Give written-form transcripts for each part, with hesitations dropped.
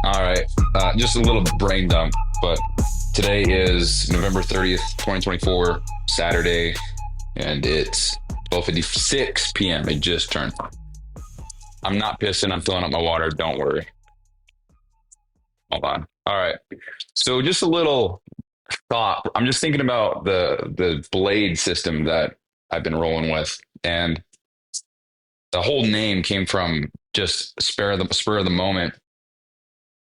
All right, just a little brain dump, but today is November 30th, 2024, Saturday, and it's 12:56 p.m. It just turned. I'm not pissing. I'm filling up my water. Don't worry. Hold on. All right. So just a little thought. I'm just thinking about the blade system that I've been rolling with, and the whole name came from just spur of the moment,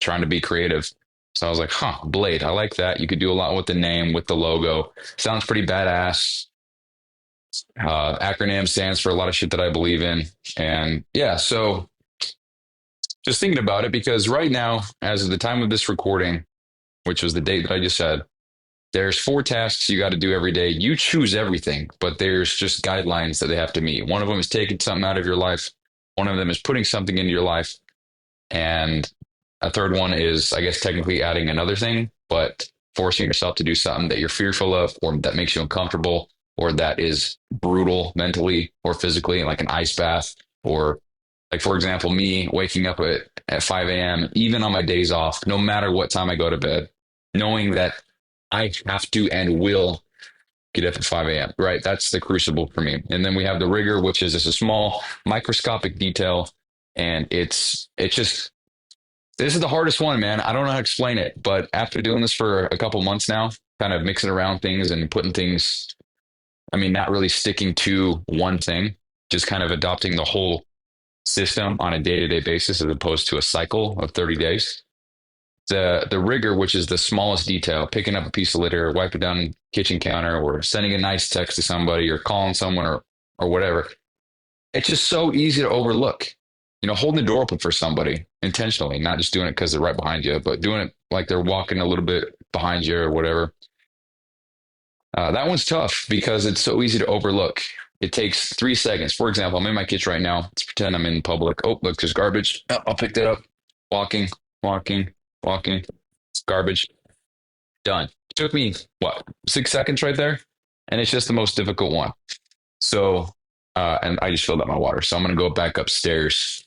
trying to be creative. So I was like, huh, Blade. I like that. You could do a lot with the name, with the logo. Sounds pretty badass. Acronym stands for a lot of shit that I believe in. And yeah, so just thinking about it, because right now, as of the time of this recording, which was the date that I just said, there's four tasks you got to do every day. You choose everything, but there's just guidelines that they have to meet. One of them is taking something out of your life. One of them is putting something into your life. And a third one is, I guess, technically adding another thing, but forcing yourself to do something that you're fearful of, or that makes you uncomfortable, or that is brutal mentally or physically, like an ice bath, or like, for example, me waking up at 5 a.m., even on my days off, no matter what time I go to bed, knowing that I have to and will get up at 5 a.m., right? That's the crucible for me. And then we have the rigor, which is just a small microscopic detail. And it's just, this is the hardest one, man. I don't know how to explain it, but after doing this for a couple months now, kind of mixing around things and putting things, I mean, not really sticking to one thing, just kind of adopting the whole system on a day-to-day basis as opposed to a cycle of 30 days. The rigor, which is the smallest detail, picking up a piece of litter, wipe it down the kitchen counter, or sending a nice text to somebody, or calling someone, or whatever. It's just so easy to overlook. Holding the door open for somebody intentionally, not just doing it because they're right behind you, but doing it like they're walking a little bit behind you or whatever. That one's tough because it's so easy to overlook. It takes 3 seconds. For example, I'm in my kitchen right now. Let's pretend I'm in public. Oh, look, there's garbage. Oh, I'll pick that up. Walking, walking, walking. It's garbage. Done. It took me, what, 6 seconds right there? And it's just the most difficult one. So, and I just filled up my water. So I'm going to go back upstairs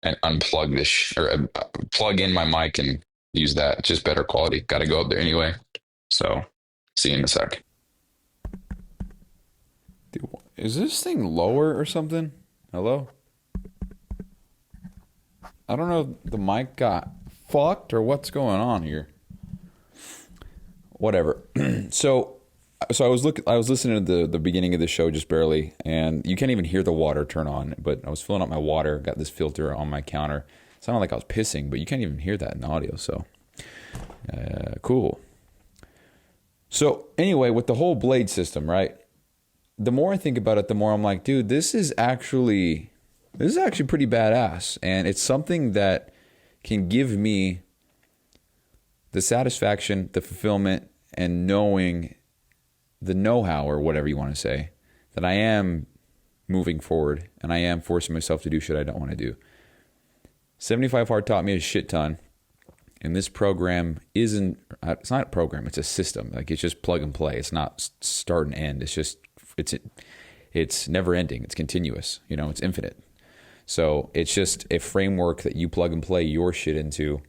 and unplug this or plug in my mic and use that. It's just better quality. Got to go up there anyway. So see you in a sec. Dude, is this thing lower or something? Hello? I don't know if the mic got fucked or what's going on here. Whatever. So I was listening to the beginning of the show just barely, and you can't even hear the water turn on. But I was filling up my water, got this filter on my counter. It sounded like I was pissing, but you can't even hear that in audio. So cool. So anyway, with the whole blade system, right? The more I think about it, the more I'm like, dude, this is actually pretty badass, and it's something that can give me the satisfaction, the fulfillment, and knowing the know-how, or whatever you want to say, that I am moving forward and I am forcing myself to do shit I don't want to do. 75 Hard taught me a shit ton. And this program it's not a program, it's a system. Like, it's just plug and play. It's not start and end. It's never ending. It's continuous. It's infinite. So it's just a framework that you plug and play your shit into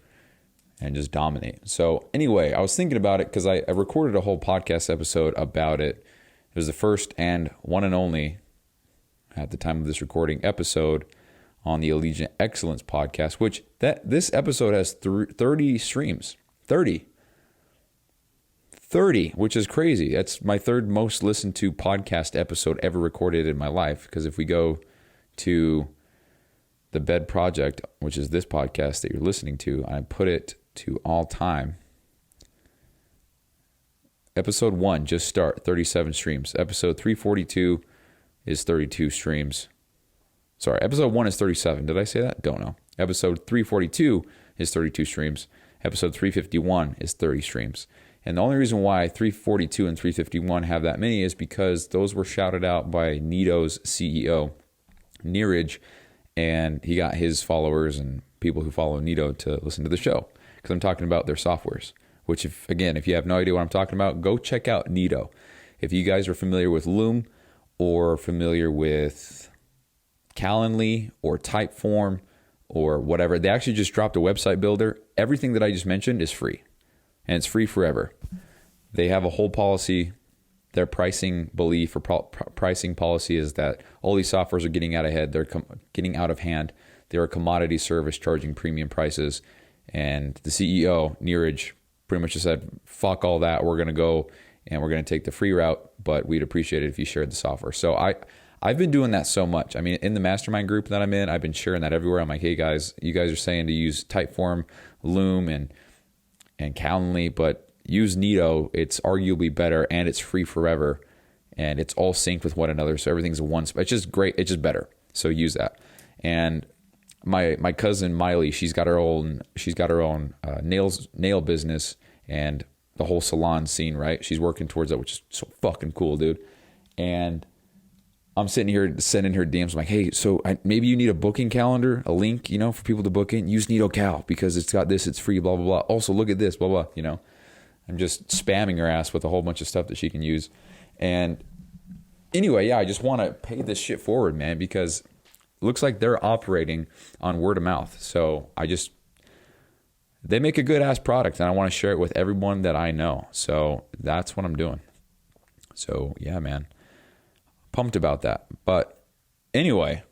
and just dominate. So anyway, I was thinking about it because I recorded a whole podcast episode about it. It was the first and one and only, at the time of this recording, episode on the Allegiant Excellence podcast, which this episode has 30 streams. 30, which is crazy. That's my third most listened to podcast episode ever recorded in my life. Because if we go to the Bed Project, which is this podcast that you're listening to, I put it to all time. Episode 1, just start, 37 streams. Episode 342 is 32 streams. Sorry, episode 1 is 37. Did I say that? Don't know. Episode 342 is 32 streams. Episode 351 is 30 streams. And the only reason why 342 and 351 have that many is because those were shouted out by Nito's CEO, Neeraj, and he got his followers and people who follow Nito to listen to the show because I'm talking about their softwares, which if you have no idea what I'm talking about, go check out Nito. If you guys are familiar with Loom or familiar with Calendly or Typeform or whatever. They actually just dropped a website builder. Everything that I just mentioned is free, and it's free forever. They have a whole policy. Their pricing belief or pricing policy is that all these softwares are getting out ahead. They're getting out of hand. They're a commodity service charging premium prices. And the CEO, Neeraj, pretty much just said, fuck all that. We're going to go and we're going to take the free route, but we'd appreciate it if you shared the software. So I've been doing that so much. I mean, in the mastermind group that I'm in, I've been sharing that everywhere. I'm like, hey guys, you guys are saying to use Typeform, Loom, and Calendly, but use Neato. It's arguably better, and it's free forever, and it's all synced with one another. So everything's in one spot. It's just great. It's just better. So use that. And my cousin Miley, she's got her own nail business and the whole salon scene, right? She's working towards that, which is so fucking cool, dude. And I'm sitting here sending her DMs. I'm like, hey, so maybe you need a booking calendar, a link, for people to book in. Use NeatoCal because it's got this, it's free, blah, blah, blah. Also, look at this, blah, blah, I'm just spamming her ass with a whole bunch of stuff that she can use. And anyway, yeah, I just want to pay this shit forward, man, because it looks like they're operating on word of mouth. So they make a good ass product, and I want to share it with everyone that I know. So that's what I'm doing. So yeah, man, pumped about that. But anyway,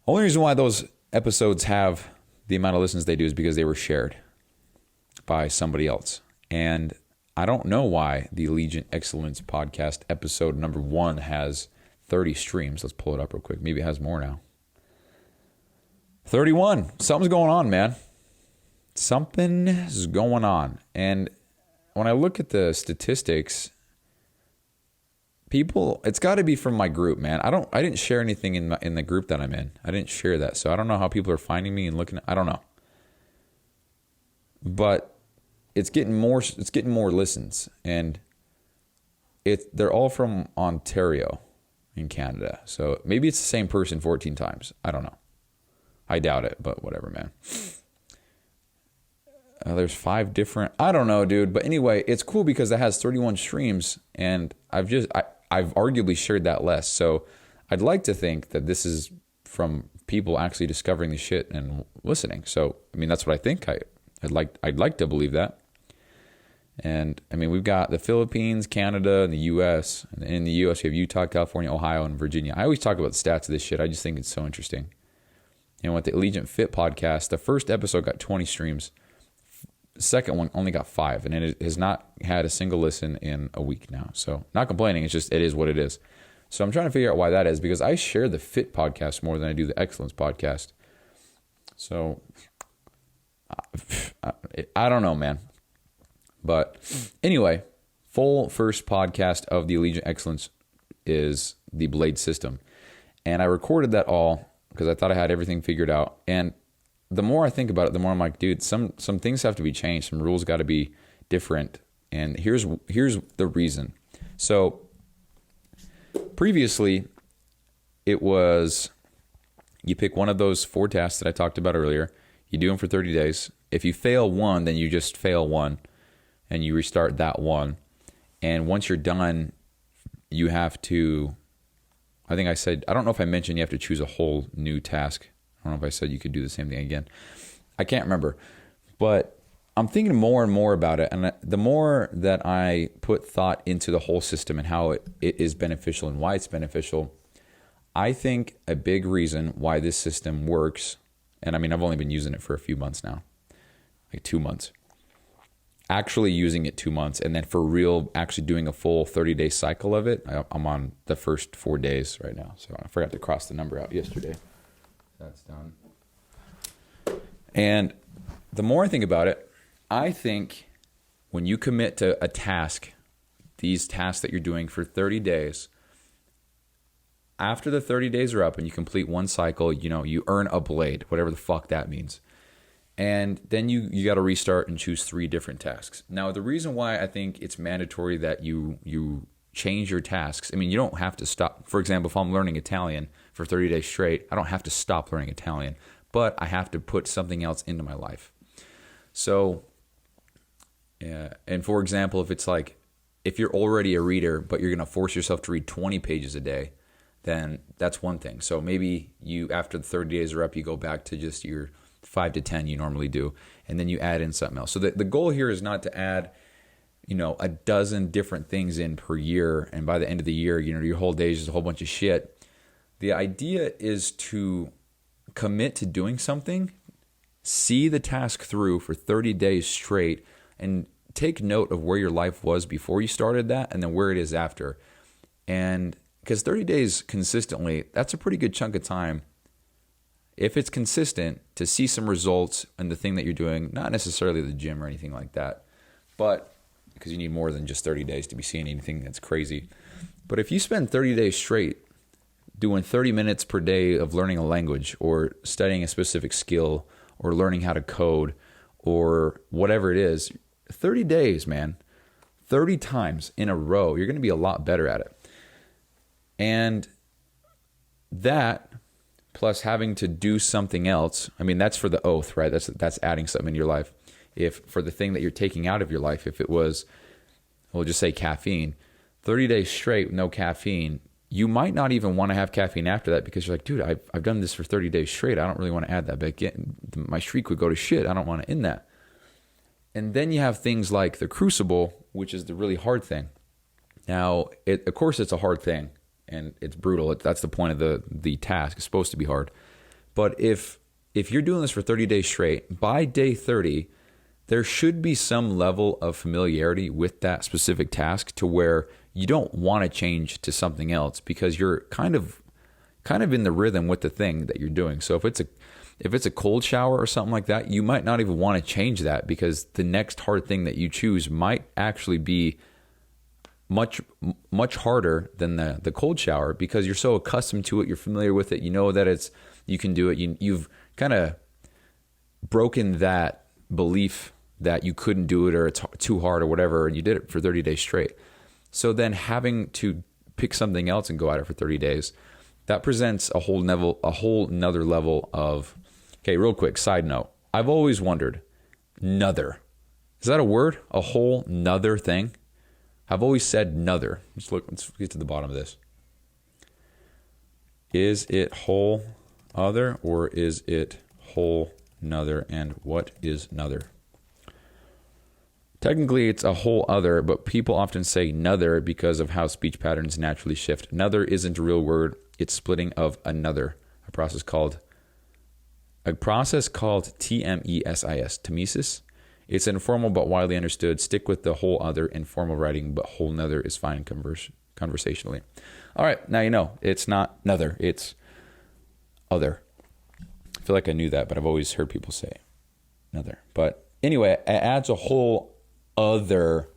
only reason why those episodes have the amount of listens they do is because they were shared by somebody else. And I don't know why the Allegiant Excellence podcast episode number 1 has 30 streams. Let's pull it up real quick. Maybe it has more now. 31. Something's going on, man. Something is going on. And when I look at the statistics, people, it's got to be from my group, man. I didn't share anything in the group that I'm in. I didn't share that. So I don't know how people are finding me and looking. I don't know. But it's getting more listens, and they're all from Ontario in Canada. So maybe it's the same person 14 times. I don't know. I doubt it, but whatever, man. There's 5 different, I don't know, dude. But anyway, it's cool because it has 31 streams, and I've arguably shared that less. So I'd like to think that this is from people actually discovering the shit and listening. So, I mean, that's what I think. I'd like to believe that. And I mean, we've got the Philippines, Canada, and the U.S. And in the U.S., we have Utah, California, Ohio, and Virginia. I always talk about the stats of this shit. I just think it's so interesting. And with the Allegiant Fit podcast, the first episode got 20 streams. The second one only got 5, and it has not had a single listen in a week now. So not complaining. It's just, it is what it is. So I'm trying to figure out why that is, because I share the Fit podcast more than I do the Excellence podcast. So I don't know, man. But anyway, full first podcast of the Allegiant Excellence is the Blade system. And I recorded that all because I thought I had everything figured out. And the more I think about it, the more I'm like, dude, some things have to be changed. Some rules got to be different. And here's the reason. So previously, it was you pick one of those 4 tasks that I talked about earlier. You do them for 30 days. If you fail one, then you just fail one, and you restart that one. And once you're done, you have to, I think I said, I don't know if I mentioned you have to choose a whole new task. I don't know if I said you could do the same thing again. I can't remember. But I'm thinking more and more about it. And the more that I put thought into the whole system and how it is beneficial and why it's beneficial, I think a big reason why this system works, and I mean, I've only been using it for a few months now, like 2 months. Actually using it 2 months, and then for real, actually doing a full 30-day cycle of it. I'm on the first 4 days right now, so I forgot to cross the number out yesterday. That's done. And the more I think about it, I think when you commit to a task, these tasks that you're doing for 30 days, after the 30 days are up and you complete one cycle, you earn a blade, whatever the fuck that means. And then you got to restart and choose 3 different tasks. Now, the reason why I think it's mandatory that you change your tasks, I mean, you don't have to stop. For example, if I'm learning Italian for 30 days straight, I don't have to stop learning Italian, but I have to put something else into my life. So, yeah, and for example, if it's like, if you're already a reader, but you're going to force yourself to read 20 pages a day, then that's one thing. So maybe you, after the 30 days are up, you go back to just your 5 to 10 you normally do, and then you add in something else. So the goal here is not to add, a dozen different things in per year, and by the end of the year, your whole day is just a whole bunch of shit. The idea is to commit to doing something, see the task through for 30 days straight, and take note of where your life was before you started that and then where it is after. And because 30 days consistently, that's a pretty good chunk of time. If it's consistent, to see some results in the thing that you're doing, not necessarily the gym or anything like that, but because you need more than just 30 days to be seeing anything that's crazy. But if you spend 30 days straight doing 30 minutes per day of learning a language or studying a specific skill or learning how to code or whatever it is, 30 days, man, 30 times in a row, you're going to be a lot better at it. And that, plus having to do something else, I mean, that's for the oath, right? That's adding something in your life. If for the thing that you're taking out of your life, if it was, we'll just say caffeine, 30 days straight with no caffeine, you might not even want to have caffeine after that because you're like, dude, I've done this for 30 days straight. I don't really want to add that back in. My streak would go to shit. I don't want to end that. And then you have things like the crucible, which is the really hard thing. Now, of course, it's a hard thing and it's brutal. That's the point of the task. It's supposed to be hard. But if you're doing this for 30 days straight, by day 30, there should be some level of familiarity with that specific task to where you don't want to change to something else because you're kind of in the rhythm with the thing that you're doing. So if it's a cold shower or something like that, you might not even want to change that because the next hard thing that you choose might actually be much, much harder than the cold shower because you're so accustomed to it, you're familiar with it, you know that you can do it. You've kind of broken that belief that you couldn't do it or it's too hard or whatever, and you did it for 30 days straight. So then having to pick something else and go at it for 30 days, that presents a whole nother level of, okay, real quick, side note. I've always wondered, nother. Is that a word? A whole nother thing? I've always said nother. Let's get to the bottom of this. Is it whole other or is it whole nother? And what is nother? Technically, it's a whole other, but people often say nother because of how speech patterns naturally shift. Nother isn't a real word. It's splitting of another, a process called TMESIS, temesis. It's informal but widely understood. Stick with the whole other in formal writing, but whole nother is fine conversationally. All right, now you know. It's not nother, it's other. I feel like I knew that, but I've always heard people say nother. But anyway, it adds a whole other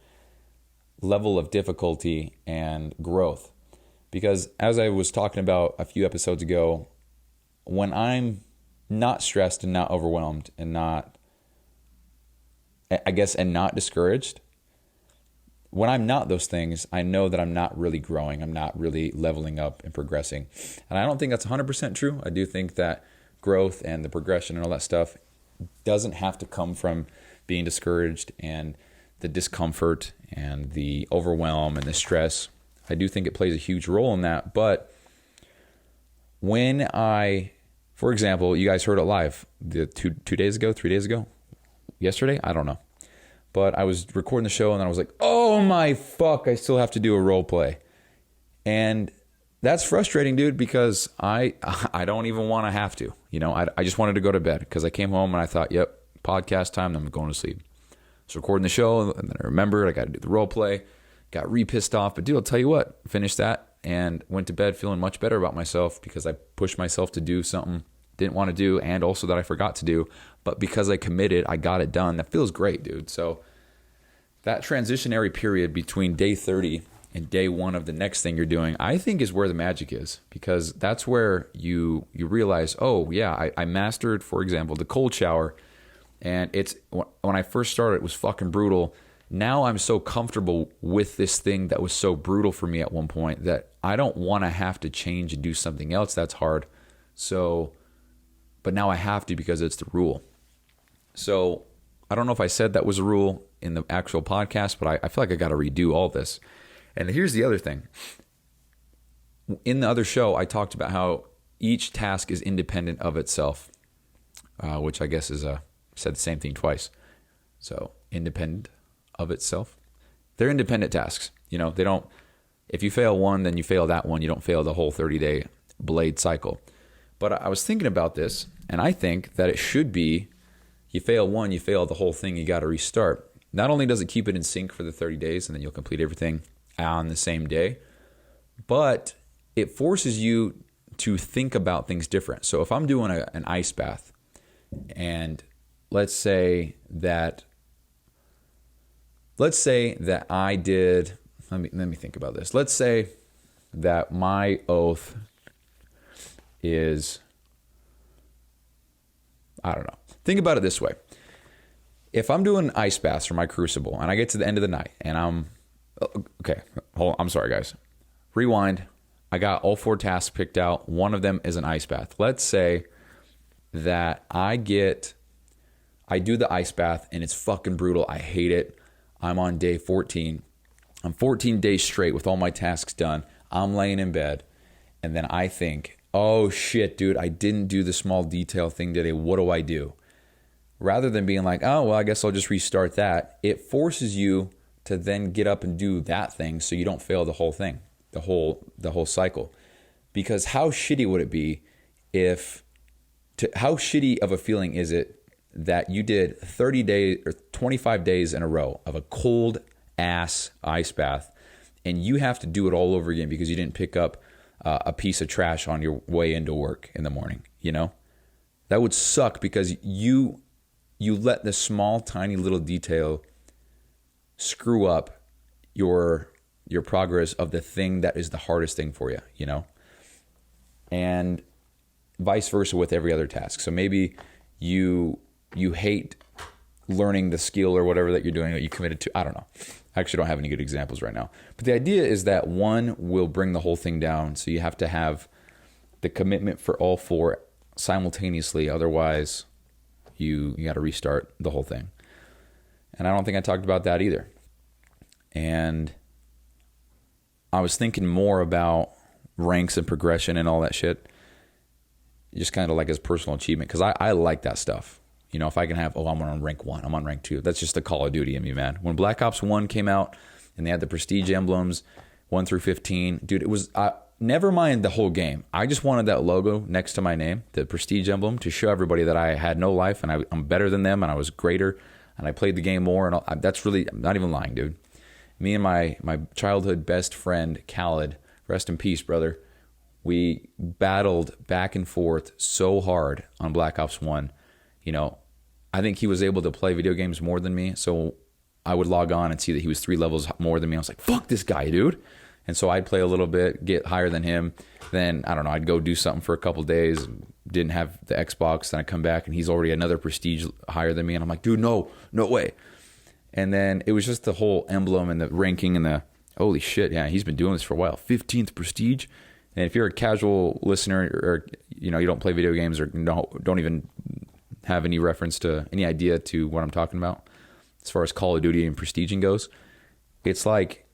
level of difficulty and growth. Because as I was talking about a few episodes ago, when I'm not stressed and not overwhelmed and not discouraged, when I'm not those things, I know that I'm not really growing. I'm not really leveling up and progressing. And I don't think that's 100% true. I do think that growth and the progression and all that stuff doesn't have to come from being discouraged and the discomfort and the overwhelm and the stress. I do think it plays a huge role in that. But when for example, you guys heard it live 3 days ago, yesterday, I don't know. But I was recording the show and then I was like, oh my fuck, I still have to do a role play. And that's frustrating, dude, because I don't even want to have to. I just wanted to go to bed because I came home and I thought, yep, podcast time, then I'm going to sleep. I was recording the show and then I remembered I got to do the role play. Got pissed off, but dude, I'll tell you what, finished that and went to bed feeling much better about myself because I pushed myself to do something didn't want to do and also that I forgot to do, but because I committed, I got it done. That feels great, dude. So that transitionary period between day 30 and day 1 of the next thing you're doing, I think is where the magic is, because that's where you realize, oh yeah, I mastered, for example, the cold shower, and when I first started, it was fucking brutal. Now I'm so comfortable with this thing that was so brutal for me at one point that I don't want to have to change and do something else that's hard. So, but now I have to because it's the rule. So I don't know if I said that was a rule in the actual podcast, but I feel like I got to redo all this. And here's the other thing. in the other show, I talked about how each task is independent of itself, which I guess is said the same thing twice. So independent of itself. They're independent tasks. They don't, if you fail one, then you fail that one. You don't fail the whole 30-day blade cycle. But I was thinking about this, and I think that it should be, you fail one, you fail the whole thing, you got to restart. Not only does it keep it in sync for the 30 days, and then you'll complete everything on the same day, but it forces you to think about things different. So if I'm doing an ice bath, and let's say that I did, let me think about this. Let's say that my oath is, I don't know. Think about it this way. If I'm doing ice baths for my crucible and I get to the end of the night and I'm sorry guys. Rewind. I got all 4 tasks picked out. One of them is an ice bath. Let's say that I do the ice bath and it's fucking brutal. I hate it. I'm on day 14. I'm 14 days straight with all my tasks done. I'm laying in bed and then I think, oh shit, dude, I didn't do the small detail thing today. What do I do? Rather than being like, oh, well, I guess I'll just restart that. It forces you to then get up and do that thing so you don't fail the whole thing, the whole cycle. Because how shitty would it be how shitty of a feeling is it that you did 30 days or 25 days in a row of a cold ass ice bath and you have to do it all over again because you didn't pick up a piece of trash on your way into work in the morning, That would suck because you let the small, tiny little detail screw up your progress of the thing that is the hardest thing for you, And vice versa with every other task. So maybe you hate learning the skill or whatever that you're doing that you committed to. I don't know. I actually don't have any good examples right now. But the idea is that one will bring the whole thing down. So you have to have the commitment for all 4 simultaneously. Otherwise, you got to restart the whole thing. And I don't think I talked about that either. And I was thinking more about ranks and progression and all that shit. Just kind of like as personal achievement. Because I like that stuff. If I can have, I'm on rank 1, I'm on rank 2. That's just the Call of Duty in me, man. When Black Ops 1 came out and they had the prestige emblems, 1 through 15, dude, it was, never mind the whole game. I just wanted that logo next to my name, the prestige emblem, to show everybody that I had no life and I'm better than them and I was greater and I played the game more. And that's really, I'm not even lying, dude. Me and my childhood best friend, Khaled, rest in peace, brother. We battled back and forth so hard on Black Ops 1. I think he was able to play video games more than me. So I would log on and see that he was 3 levels more than me. I was like, fuck this guy, dude. And so I'd play a little bit, get higher than him. Then, I don't know, I'd go do something for a couple of days, didn't have the Xbox. Then I come back and he's already another prestige higher than me. And I'm like, dude, no way. And then it was just the whole emblem and the ranking and the, holy shit, yeah, he's been doing this for a while. 15th prestige. And if you're a casual listener or, you don't play video games or don't even have any reference to any idea to what I'm talking about as far as Call of Duty and prestiging goes, it's like,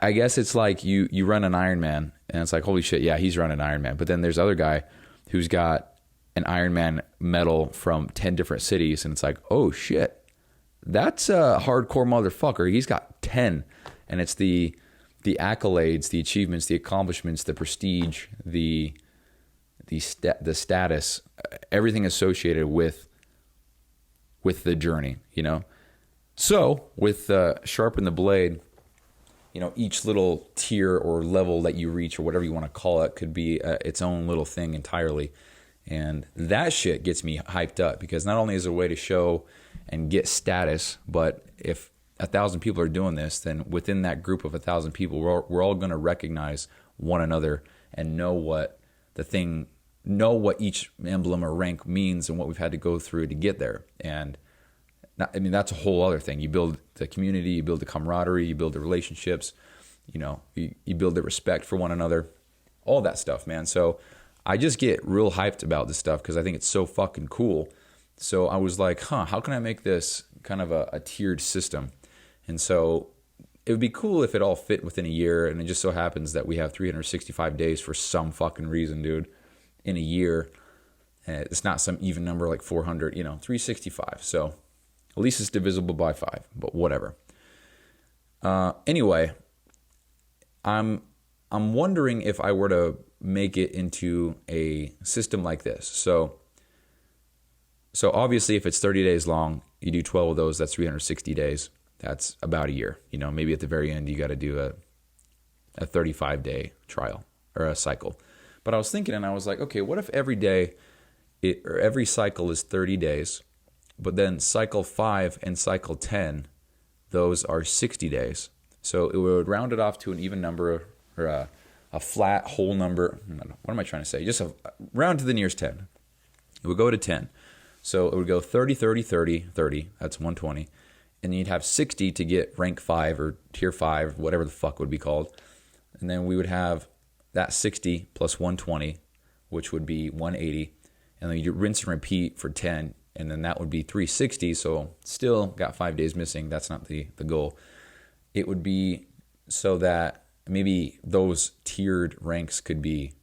I guess it's like you run an Ironman and it's like, holy shit, yeah, he's running an Ironman. But then there's other guy who's got an Ironman medal from 10 different cities and it's like, oh shit, that's a hardcore motherfucker. He's got 10. And it's the accolades, the achievements, the accomplishments, the prestige, the status, everything associated with the journey, So with Sharpen the Blade, each little tier or level that you reach or whatever you want to call it could be its own little thing entirely. And that shit gets me hyped up because not only is it a way to show and get status, but if 1,000 people are doing this, then within that group of 1,000 people, we're all going to recognize one another and know what each emblem or rank means and what we've had to go through to get there. And that's a whole other thing. You build the community, you build the camaraderie, you build the relationships, you build the respect for one another, all that stuff, man. So I just get real hyped about this stuff because I think it's so fucking cool. So I was like, how can I make this kind of a tiered system? And so it would be cool if it all fit within a year, and it just so happens that we have 365 days for some fucking reason, dude, in a year. And it's not some even number like 400, 365. So at least it's divisible by 5, but whatever. Anyway, I'm wondering if I were to make it into a system like this. So obviously if it's 30 days long, you do 12 of those, that's 360 days. That's about a year. Maybe at the very end you got to do a 35-day trial or a cycle. But I was thinking, and I was like, okay, what if every day or every cycle is 30 days, but then cycle 5 and cycle 10, those are 60 days. So it would round it off to an even number or a flat whole number. What am I trying to say? Just round to the nearest 10. It would go to 10. So it would go 30, 30, 30, 30. That's 120. And then you'd have 60 to get rank 5 or tier 5, whatever the fuck would be called. And then we would have that 60 plus 120, which would be 180. And then you rinse and repeat for 10. And then that would be 360. So still got 5 days missing. That's not the goal. It would be so that maybe those tiered ranks could be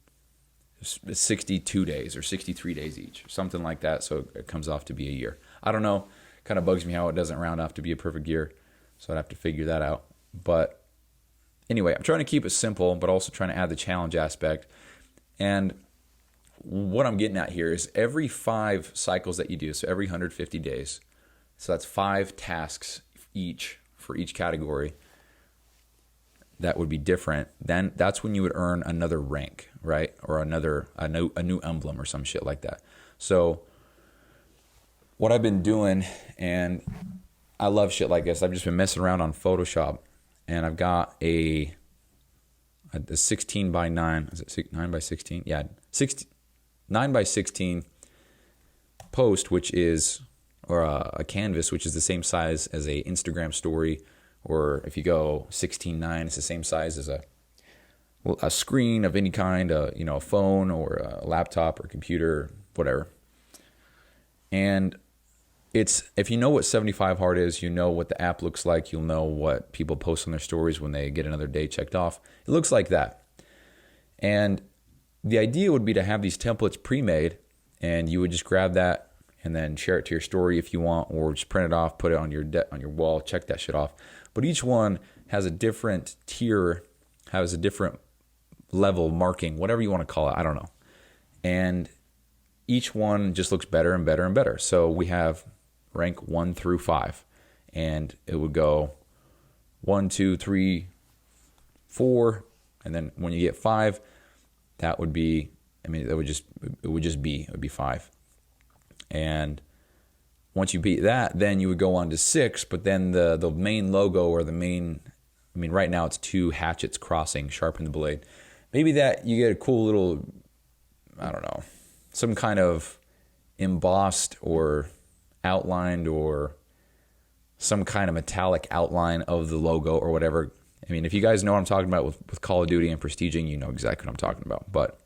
62 days or 63 days each, something like that. So it comes off to be a year. I don't know. Kind of bugs me how it doesn't round off to be a perfect year. So I'd have to figure that out. But anyway, I'm trying to keep it simple, but also trying to add the challenge aspect. And what I'm getting at here is every 5 cycles that you do, so every 150 days, so that's 5 tasks each for each category that would be different, then that's when you would earn another rank, right? Or a new emblem or some shit like that. So what I've been doing, and I love shit like this, I've just been messing around on Photoshop, and I've got a 16 by 9, is it 9 by 16? Yeah, 9 by 16 post, which is, or a canvas, which is the same size as a Instagram story, or if you go 16:9, it's the same size as a screen of any kind, a phone or a laptop or computer, whatever. And if you know what 75 hard is, you know what the app looks like, you'll know what people post on their stories when they get another day checked off. It looks like that. And the idea would be to have these templates pre-made, and you would just grab that and then share it to your story if you want, or just print it off, put it on your wall, check that shit off. But each one has a different tier, has a different level marking, whatever you want to call it, I don't know. And each one just looks better and better and better. So we have rank 1 through 5, and it would go 1, 2, 3, 4, and then when you get 5, that would be, it would be 5. And once you beat that, then you would go on to 6, but then the main logo or the main, right now it's 2 hatchets crossing, sharpen the blade. Maybe that you get a cool little, I don't know, some kind of embossed or outlined or some kind of metallic outline of the logo or whatever. If you guys know what I'm talking about with Call of Duty and prestiging, you know exactly what I'm talking about. But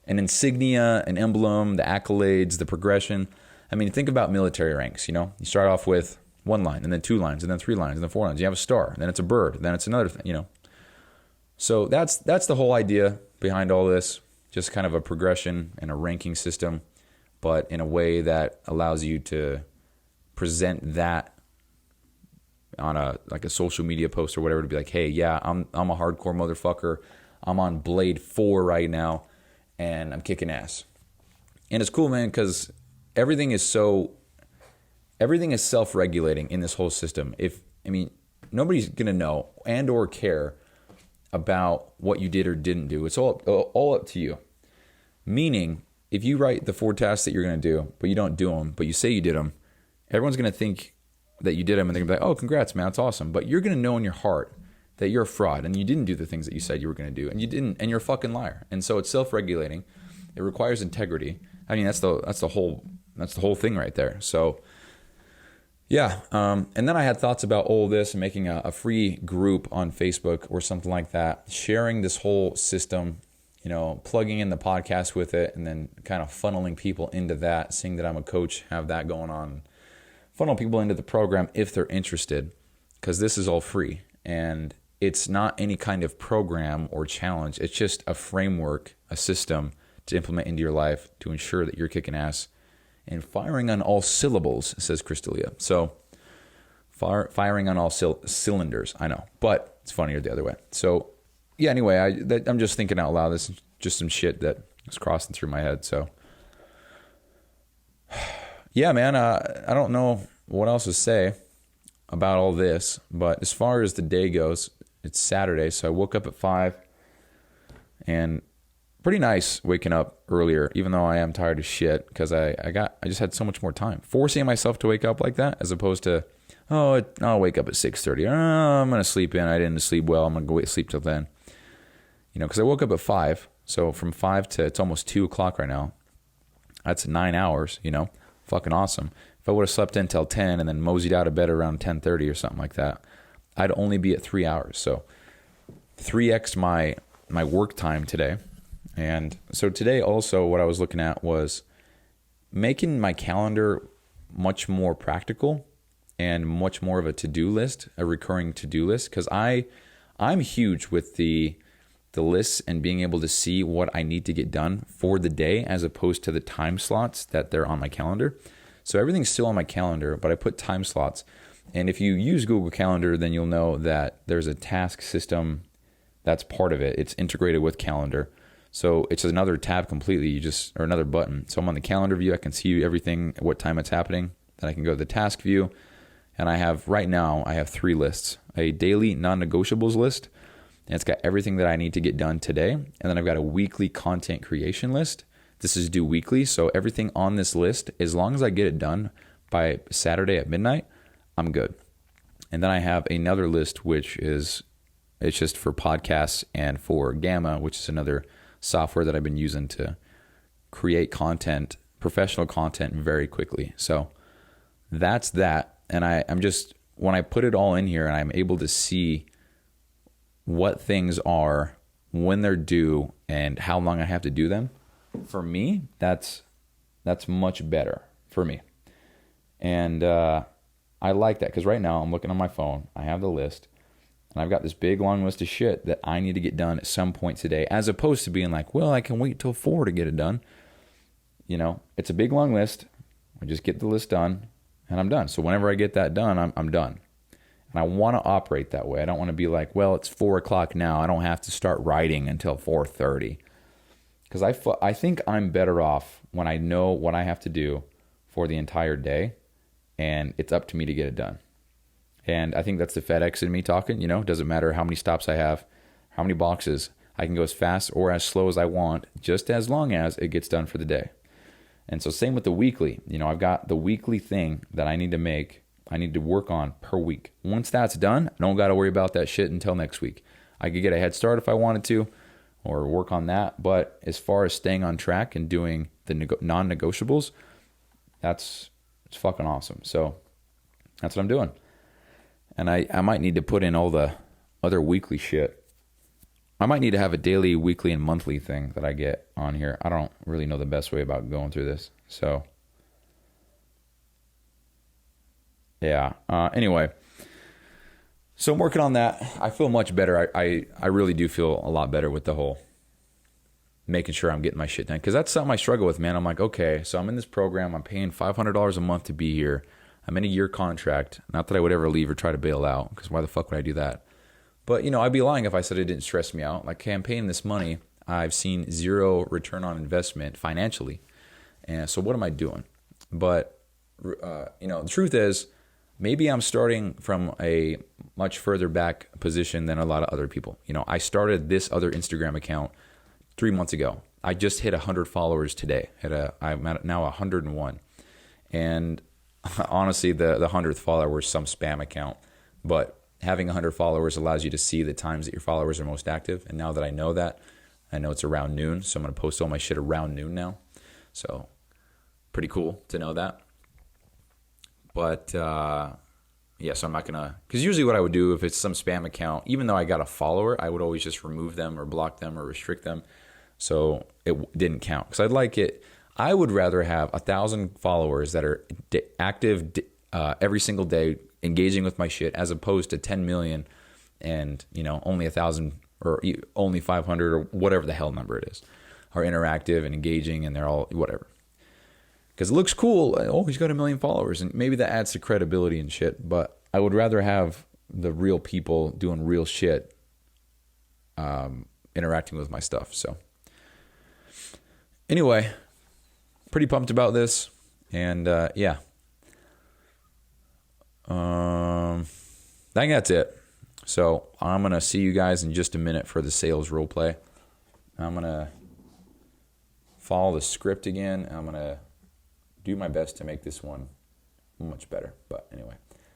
an insignia, an emblem, the accolades, the progression. Think about military ranks, You start off with 1 line, and then 2 lines, and then 3 lines, and then 4 lines. You have a star, and then it's a bird, then it's another thing, So that's the whole idea behind all this. Just kind of a progression and a ranking system, but in a way that allows you to present that on a social media post or whatever, to be like, hey, yeah, I'm a hardcore motherfucker. I'm on Blade 4 right now, and I'm kicking ass. And it's cool, man, because everything is self-regulating in this whole system. Nobody's gonna know and or care about what you did or didn't do. It's all up to you. Meaning, if you write the 4 tasks that you're gonna do, but you don't do them, but you say you did them, everyone's gonna think that you did them, and they're gonna be like, "Oh, congrats, man, that's awesome." But you're gonna know in your heart that you're a fraud and you didn't do the things that you said you were gonna do, and you didn't, and you're a fucking liar. And so it's self-regulating. It requires integrity. That's the whole thing right there. So yeah, and then I had thoughts about all this and making a free group on Facebook or something like that, sharing this whole system, plugging in the podcast with it, and then kind of funneling people into that, seeing that I'm a coach, have that going on, funnel people into the program if they're interested, because this is all free. And it's not any kind of program or challenge. It's just a framework, a system to implement into your life to ensure that you're kicking ass and firing on all syllables, says Crystalia. So firing on all cylinders, I know, but it's funnier the other way. So yeah, anyway, I'm just thinking out loud. This is just some shit that was crossing through my head. So yeah, man, I don't know what else to say about all this, but as far as the day goes, it's Saturday, so I woke up at 5, and pretty nice waking up earlier, even though I am tired as shit, because I just had so much more time. Forcing myself to wake up like that, as opposed to, I'll wake up at 6:30. I'm going to sleep in. I didn't sleep well. I'm going to go sleep till then. Because I woke up at 5, so from 5 to, it's almost 2 o'clock right now. That's 9 hours, fucking awesome. If I would have slept in till 10 and then moseyed out of bed around 10:30 or something like that, I'd only be at 3 hours. So 3x my work time today. And so today also what I was looking at was making my calendar much more practical and much more of a to-do list, a recurring to-do list, because I'm huge with the lists and being able to see what I need to get done for the day as opposed to the time slots that they're on my calendar. So everything's still on my calendar, but I put time slots. And if you use Google Calendar, then you'll know that there's a task system that's part of it. It's integrated with Calendar. So it's another tab completely, or another button. So I'm on the calendar view. I can see everything, what time it's happening. Then I can go to the task view. And right now, I have 3 lists. A daily non-negotiables list. And it's got everything that I need to get done today. And then I've got a weekly content creation list. This is due weekly. So everything on this list, as long as I get it done by Saturday at midnight, I'm good. And then I have another list, it's just for podcasts and for Gamma, which is another software that I've been using to create content, professional content very quickly. So that's that. And I'm just, when I put it all in here and I'm able to see what things are, when they're due, and how long I have to do them, for me, that's much better for me. And I like that because right now I'm looking on my phone. I have the list. And I've got this big long list of shit that I need to get done at some point today, as opposed to being like, well, I can wait till 4 to get it done. It's a big long list. I just get the list done and I'm done. So whenever I get that done, I'm done. And I want to operate that way. I don't want to be like, well, it's 4 o'clock now. I don't have to start writing until 4:30. Because I think I'm better off when I know what I have to do for the entire day and it's up to me to get it done. And I think that's the FedEx in me talking, it doesn't matter how many stops I have, how many boxes. I can go as fast or as slow as I want, just as long as it gets done for the day. And so same with the weekly. I've got the weekly thing that I need to work on per week. Once that's done, I don't got to worry about that shit until next week. I could get a head start if I wanted to or work on that. But as far as staying on track and doing the non-negotiables, it's fucking awesome. So that's what I'm doing. And I might need to put in all the other weekly shit. I might need to have a daily, weekly, and monthly thing that I get on here. I don't really know the best way about going through this. So, yeah. Anyway, so I'm working on that. I feel much better. I really do feel a lot better with the whole making sure I'm getting my shit done. Because that's something I struggle with, man. I'm like, okay, so I'm in this program. I'm paying $500 a month to be here. I'm in a year contract. Not that I would ever leave or try to bail out, because why the fuck would I do that? But, I'd be lying if I said it didn't stress me out. Like, hey, I'm paying this money. I've seen zero return on investment financially. And so what am I doing? But, the truth is, maybe I'm starting from a much further back position than a lot of other people. I started this other Instagram account 3 months ago. I just hit 100 followers today. I'm at now 101. And honestly, the 100th follower is some spam account, but having 100 followers allows you to see the times that your followers are most active. And now that I know that, I know it's around noon, so I'm going to post all my shit around noon now. So pretty cool to know that. But yeah, so I'm not going to, because usually what I would do if it's some spam account, even though I got a follower, I would always just remove them or block them or restrict them. So it didn't count, because I'd like it. I would rather have 1,000 followers that are active every single day, engaging with my shit, as opposed to 10 million and only 1,000 or only 500 or whatever the hell number it is are interactive and engaging, and they're all whatever. Because it looks cool. Oh, he's got 1 million followers, and maybe that adds to credibility and shit. But I would rather have the real people doing real shit, interacting with my stuff. So anyway, pretty pumped about this, and yeah. I think that's it. So I'm gonna see you guys in just a minute for the sales role play. I'm gonna follow the script again. I'm gonna do my best to make this one much better. But anyway,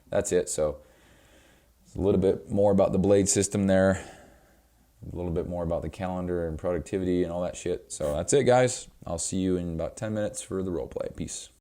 that's it. So it's a little bit more about the blade system there, a little bit more about the calendar and productivity and all that shit. So that's it, guys. I'll see you in about 10 minutes for the role play. Peace.